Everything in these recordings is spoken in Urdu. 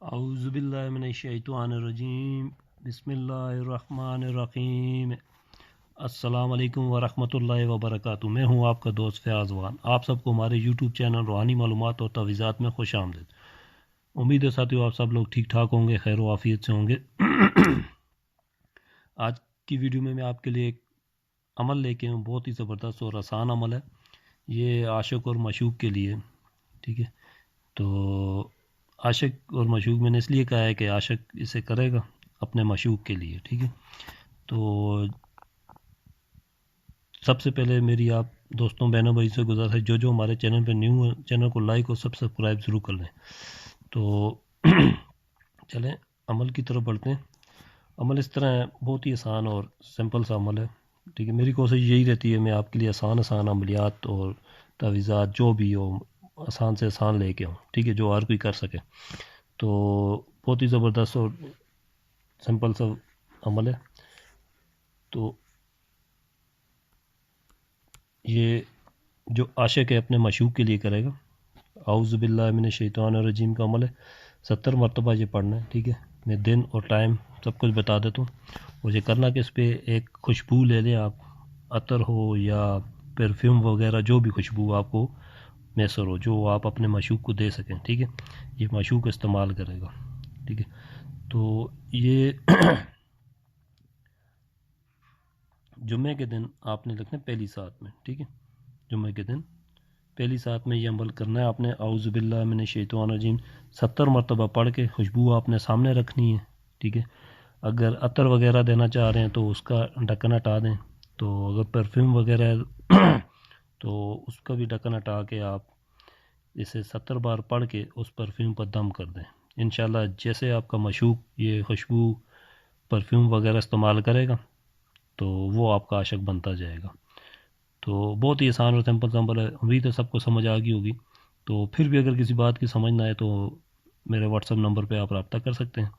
اعوذ باللہ من الشیطان الرجیم، بسم اللہ الرحمن الرحیم۔ السلام علیکم ورحمۃ اللہ وبرکاتہ۔ میں ہوں آپ کا دوست فیاض وان۔ آپ سب کو ہمارے یوٹیوب چینل روحانی معلومات اور تعویذات میں خوش آمدید۔ امید ہے ساتھیو آپ سب لوگ ٹھیک ٹھاک ہوں گے، خیر و عافیت سے ہوں گے۔ آج کی ویڈیو میں آپ کے لیے ایک عمل لے کے ہوں، بہت ہی زبردست اور آسان عمل ہے۔ یہ عاشق اور معشوق کے لیے، ٹھیک ہے۔ تو عاشق اور معشوق میں نے اس لیے کہا ہے کہ عاشق اسے کرے گا اپنے معشوق کے لیے، ٹھیک ہے۔ تو سب سے پہلے میری آپ دوستوں بہنوں بھائی سے گزارش ہے، جو ہمارے چینل پہ نیو ہے چینل کو لائک اور سبسکرائب ضرور کر لیں۔ تو چلیں عمل کی طرف بڑھتے ہیں۔ عمل اس طرح ہے، بہت ہی آسان اور سمپل سا عمل ہے، ٹھیک ہے۔ میری کوشش یہی رہتی ہے میں آپ کے لیے آسان عملیات اور تعویذات جو بھی ہو آسان سے آسان لے کے ہوں، ٹھیک ہے، جو ہر کوئی کر سکے۔ تو بہت ہی زبردست اور سمپل سا عمل ہے۔ تو یہ جو عاشق ہے اپنے معشوق کے لیے کرے گا، اعوذ باللہ من الشیطان الرجیم کا عمل ہے۔ 70 مرتبہ یہ پڑھنا ہے، ٹھیک ہے۔ میں دن اور ٹائم سب کچھ بتا دیتا ہوں۔ اور یہ کرنا کہ اس پہ ایک خوشبو لے لیں آپ، عطر ہو یا پرفیوم وغیرہ، جو بھی خوشبو آپ کو میسر ہو، جو آپ اپنے معشوق کو دے سکیں، ٹھیک ہے۔ یہ معشوق استعمال کرے گا، ٹھیک ہے۔ تو یہ جمعے کے دن آپ نے لکھنا ہے پہلی ساتھ میں، ٹھیک ہے۔ جمعے کے دن پہلی ساتھ میں یہ عمل کرنا ہے آپ نے۔ اعوذ باللہ من الشیطان الرجیم 70 مرتبہ پڑھ کے خوشبو آپ نے سامنے رکھنی ہے، ٹھیک ہے۔ اگر عطر وغیرہ دینا چاہ رہے ہیں تو اس کا ڈھکن ہٹا دیں، تو اگر پرفیوم وغیرہ ہے تو اس کا بھی ڈھکن ہٹا کے آپ اسے 70 بار پڑھ کے اس پرفیوم پر دم کر دیں۔ انشاءاللہ جیسے آپ کا معشوق یہ خوشبو پرفیوم وغیرہ استعمال کرے گا تو وہ آپ کا عاشق بنتا جائے گا۔ تو بہت ہی آسان اور سمپل ہے، امید ہے سب کو سمجھ آ گئی ہوگی۔ تو پھر بھی اگر کسی بات کی سمجھ نہ آئے تو میرے واٹس ایپ نمبر پہ آپ رابطہ کر سکتے ہیں۔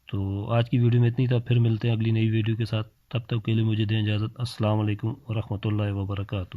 تو آج کی ویڈیو میں اتنی تھا، پھر ملتے ہیں اگلی نئی ویڈیو کے ساتھ، تب تک کے لیے مجھے دیں اجازت۔ السلام علیکم ورحمۃ اللہ وبرکاتہ۔